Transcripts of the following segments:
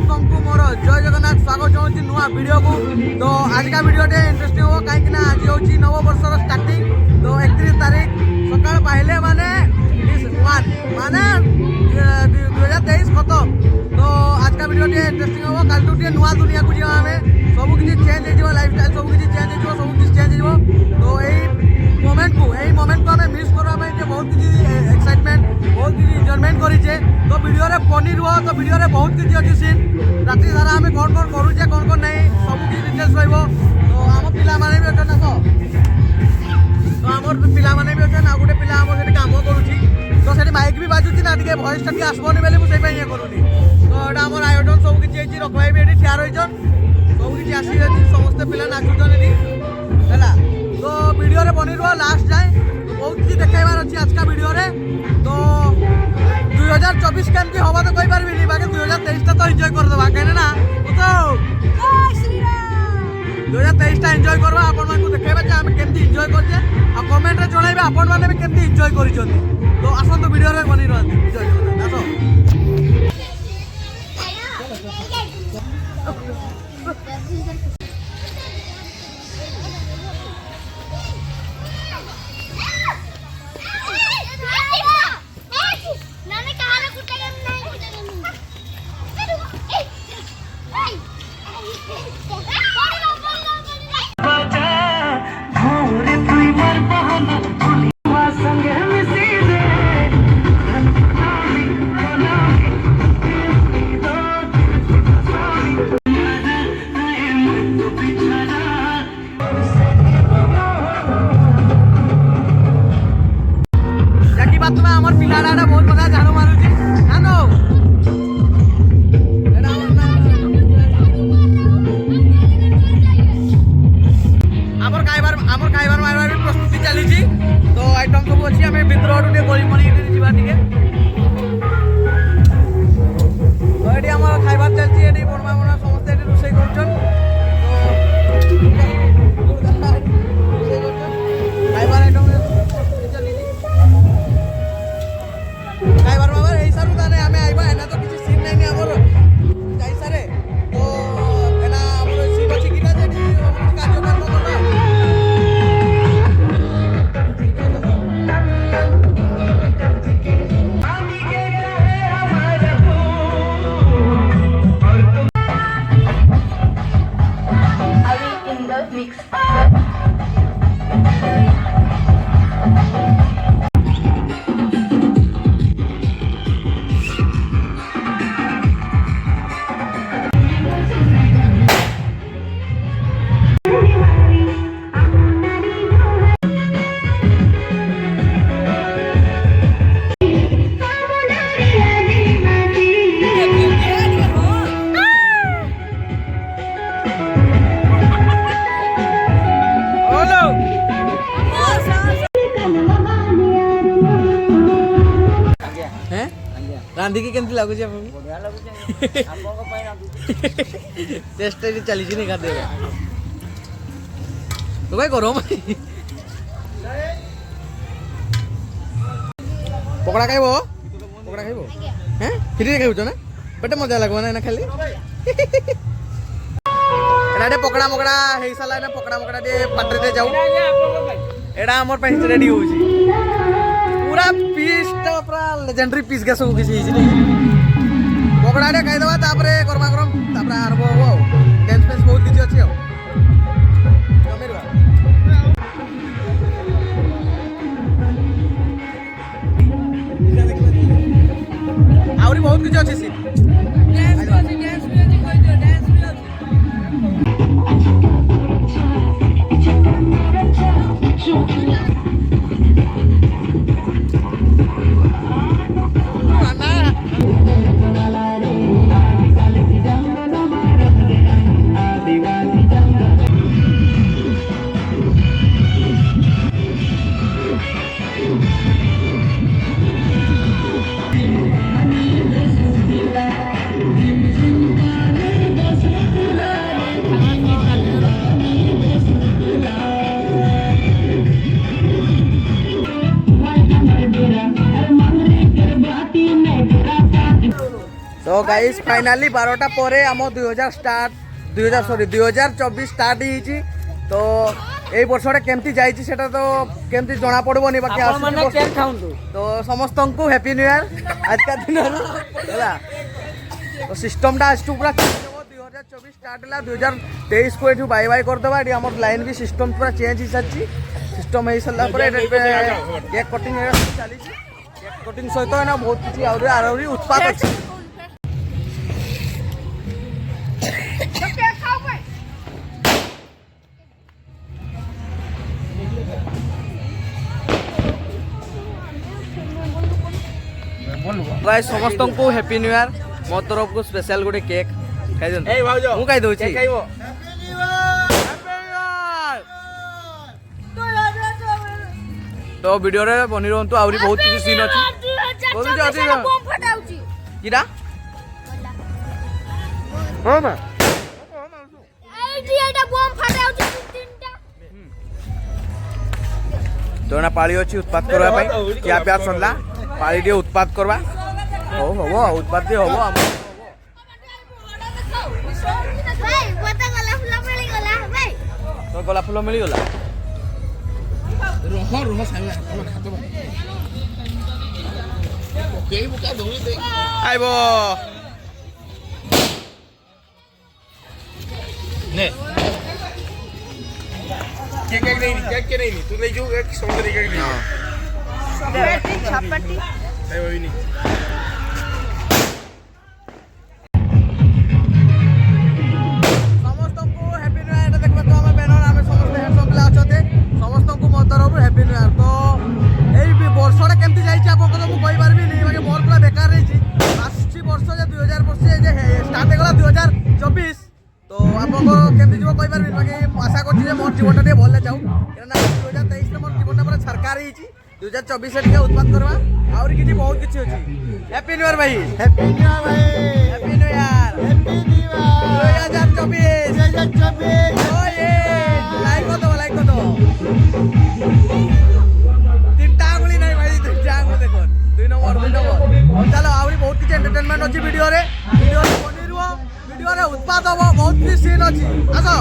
समस्त मोर जय जगन्नाथ स्वागत चाहूँगी नुआ वीडियो को। तो आज का वीडियो इंटरेस्टिंग हो कहीं आज हूँ नव वर्ष स्टार्टिंग। तो 31 तारीख सकाल पहले माने माने 2023 खत्म। तो आज का वीडियो इंटरेस्टिंग हो कल टू नुआ दुनिया को जीवा आम सब किसी चेंज हो लाइफ स्टाइल सब किसी चेंज हो सब किसी चेंज हो। तो यही मोमेंट को आम मिस करवाई बहुत किसी एक्साइटमेंट बहुत किसी एंजॉयमेंट करेचे। तो वीडियो रे बनी रुह। तो वीडियो रे बहुत किसी अच्छी सीन राति सारा आम कौन कौन करुचे कौन कौन नहीं सब किसी डिटेल्स रहा। तो आम पिलाने भी अच्छे ना तो आमर पिलाने भी अच्छे आ गोटे पिला आम से कम करुच्ची। तो से माइक भी बाजुची ना टे भयस टा आसबनी बोली मुझे ये करूनी। तो यहाँ आम आयोजन सब किसी रखवाई भी ये ठिया रही सब किसी आस समस्ते पिला नाचुन है। तो वीडियो रे बनी रुह लास्ट जाए बहुत किसी देखाइबार अच्छी आज का वीडियो रे। तो 2024 केमती हवा तो कही पारि बाकी 2023 तो एंजॉय करदेवा कहीं ना तो 2023 एंजॉय करवा आपण को देखाइबा जे आम केमती एंजॉय करछे आ कमेंट रे जणाइबे आपण माने भी केमती एंजॉय करिसथि। तो आसंतु वीडियो रे बनी रहथि जय जगन्नाथ आसो। আমার পিলাটা বহুত কথা ঝাড়ু মারুছি জানো আমার খাইবার মারবার প্রস্তুতি চালিছি। তো আইটম সব ଅଛି ଆମେ ଭିତର ଟିକେ ଗଳି ମଳି ଯିବା ଟିକେ। ତ ଏଠି ଆମର ଖାଇବାର ଚାଲିଛି ଏଠି ବଣମା ସମସ୍ତେ ଏଠି ରୋଷେଇ କରୁଛନ୍। ଖାଇବାର ଆଇଟମ खाइबार बाबा यही सारू ताने आमे आइबा एना तो किसी सीन नहीं हमर जाई सारे। तो एना हमर सीन अछि किना जेडी कार्यक्रम करबा आमी के रहे हमारा अभी इन द मिक्स रांधी की केमती लागुची बढ़िया लागुची आपको को पई रांधुची टेस्ट रे चली छी नहीं खाते तो भाई करो पकड़ा खाइबो हैं फ्री रे खाइबो ना बटे मजा लागो ना खाली एना पकड़ा मकड़ा हे साला ना पकड़ा मकड़ा दे पात्र दे जाऊ एडा हमर पे रेडी हो छी पूरा पीस तो पूरा लेजेंडरी पीस के सब किसी इजी नहीं पकड़ा दे खाई दवा तापरे गरमा गरम तापरे आरबो हो टेंस पेंस बहुत किछि अछि हो कमेरवा आउरी बहुत किछि अछि सी डांस म्यूजिक कोइ दियो डांस म्यूजिक तो गाइस फाइनाली 12टा ପରେ ଆମ 2024 स्टार्ट ହେଇଛି तो এই বর্ষটা কেমতি যাইছি সেটা তো কেমতি জনা পড়বনি বাকি মানে কেক খাউন্তু তো সমস্তଙ୍କୁ হ্যাপি নিউ ইয়ার আজকা দিনর ହେଲା তো সিস্টেমটা আজটু পুরা চেঞ্জ হবো 2024 স্টার্ট ହେଲା 2023 को এঠু বাই বাই করদেবা এটি আমার লাইন भी সিস্টেম পুরা চেঞ্জ হিসাচ্ছি সিস্টেম হই সারলা পরে কেক কটিং চালিছি কেক কটিং সহিত না বহুত কিছু আরো উৎপাদ আছে भाई समस्त को हैप्पी न्यू इयर मो तरफ को स्पेशल गोटे केक खाई दन मु खाई दउची खाइबो तो वीडियो रे बनी रहंतु आउरी बहुत किछि सीन अछि बोलु जे अछि बम फटाउची किरा हो ना एटा बम फटाउची तीनटा तो ना पाळी अछि उत्पाद करबा पई क्या प्यार सनला पाळी दे उत्पाद करबा हो हो उत्पाद दे हो हम भाई बता गला फुला मिली गला भाई तो गला फुला मिली गला रोह साइला खातो केई बुका दोई दे आइबो ने केक नहीं तू ले जो एक सौंदर्य केक नहीं छापटी नहीं वही नहीं समस्त को हैप्पी न्यू इयर देखबा तो हम बैनर हम समस्त हेडसम प्ले अछते समस्त को मो तरफ हैप्पी न्यू इयर तो एई वर्षटा केमती जाई छी आपन को मु कहि पारबी नहीं माने मोर पूरा बेकार रही छी आसी वर्ष जे 2000 वर्ष जे स्टार्ट हेगला 2024 तो आपन को केमती जीव कहि पारबी माने आशा करछि जे मोर जीवनटा दे भले जाऊ केना 2023 रे मोर जीवनटा पूरा सरकार रही छी 2024 से टिका उत्पाद करवा और किछि बहुत किछि अछि हैप्पी न्यू इयर भाई हैप्पी न्यू इयर भाई हैप्पी न्यू इयर 2024 ओए लाइक कर दो तीनटा आंगुली नहीं भाई तीनटा आंगुली देखो दुई नंबर चलो आउरी बहुत किछि एंटरटेनमेंट अछि वीडियो रे बनी रुओ वीडियो रे उत्पाद हो बहुत किछि सीन अछि आसो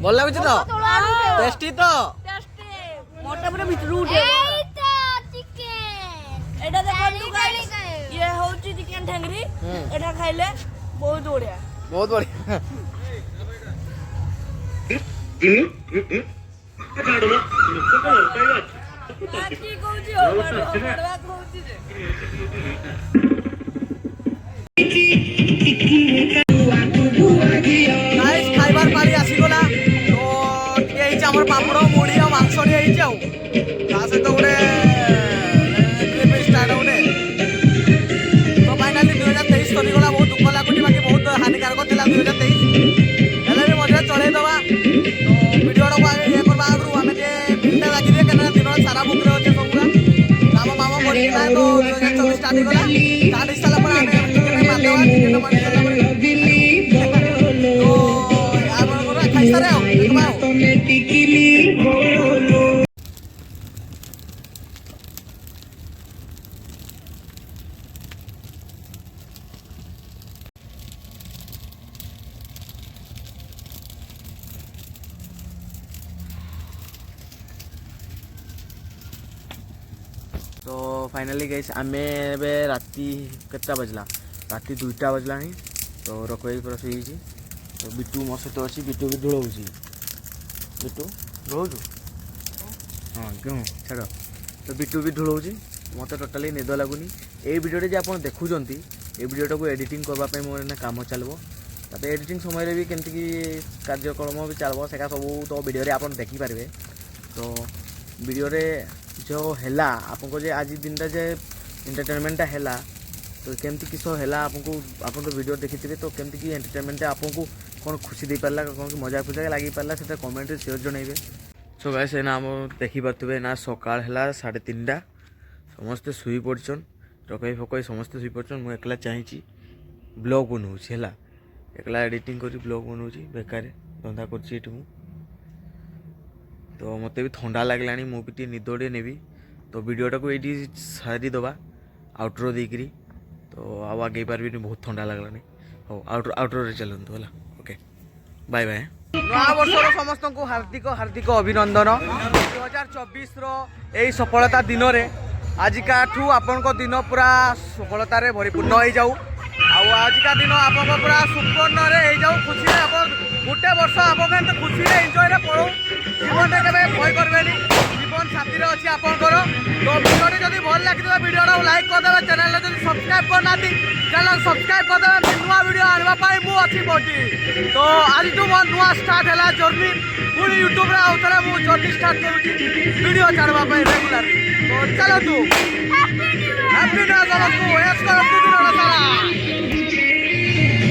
ଭଲ ଲାଗୁଛି ତ ଟେଷ୍ଟି ତ मोटा पूरा भितर उठे एटा देखंतु गाइस ये होची चिकन ठेंगरी एटा खाइले बहुत बढ़िया बहुत बढ़िया की कहूची हो बड़वा कहूची गाइस खाइबार पाली आसी गला तो टिके हिच हमर पापड़ मुड़ी और मांस डी हिच आउ ता से तो गोटे ट्रिप स्टार्ट होने तो फाइनली 2023 सरी गला बहुत दुख लागुची बाकी बहुत हानिकारक थिला 2023 हेले भी मजा चले दवा तो वीडियो रो ये करबा आगु हमें जे बिलटा लागी दे केना दिन सारा बुक रे होचे सबुरा मामा मामा बोली ना तो 2024 स्टार्ट गला स्टार्ट हिसाला पर हमें चिकन मार देवा चिकन मार देला पर तो यार बड़ा खाइसा रे देखबाओ तो फाइनली गाइस आमे एबे राती केता बजला राती 2टा बजला नहीं तो रखोई पर सही तो बिट्टू मो सहित अच्छी बिट्टू भी ढोलौची बिट्टू ढोलौचु हाँ क्यों छाड़ तो बिट्टू भी ढोलौची मत टोटाली निद लगुनि ये वीडियो जे आप देखुंत ये वीडियो को एडिटिंग करने मोर काम चलो तापर एडिटिंग समय भी केमती कार्यक्रम भी चलो से सब तो वीडियो आप देखिपारे तो वीडियो जो है आपको जे आज दिन जे एंटरटेनमेंटा है तो केमती किस है आपको आप वीडियो देखी तो केमती कि एंटरटेनमेंट आपको कौन खुशी दे पारा कौन मजा फुजा लगी पारा से कमेंट शेयर जनइबे सो गाइस ना आम देखी पारे ना सकाल है 3:30 समस्ते शुई पड़छन रकई फकई समस्ते शुई पड़छन मुझे एकला चाहिए ब्लॉग बनाऊँ है एकला एडिटिंग कर ब्लॉग बनाऊँ बेकार धंदा कर तो मत भी ठंडा लगला मुझे निदे नेबी तो वीडियोटा को ये सारी दबा आउट्रो देकरी तो आगे पार्बी बहुत ठंडा लगला हो आउट्रो चलतु है ओके बाय बाय नया वर्षर समस्त को हार्दिक हार्दिक अभिनंदन 2024 यही सफलता दिन में आजिका आपण दिन पूरा सफलतार भरीपूर्ण हो जाऊ आजिका दिन आप पूरा सुपर्ण जाऊ खुशी आप गोटे वर्ष आप खुशी एंजॉय पड़ो जीवन में भय करें जीवन साथी अच्छी आपंकर तो वीडियो जब भल लगी वीडियो लाइक करदे चैनल जब सब्सक्राइब करना चैनल सब्सक्राइब करदे नुआ वीडियो आने मुझे बटी तो आज मोर नुआ स्टार्ट है जर्नी पुणी यूट्यूब आउे मुझे जर्नी स्टार्ट करुँगी वीडियो छाड़वाई रेगुलर तो चलतु हैप्पी न्यू ईयर समस्त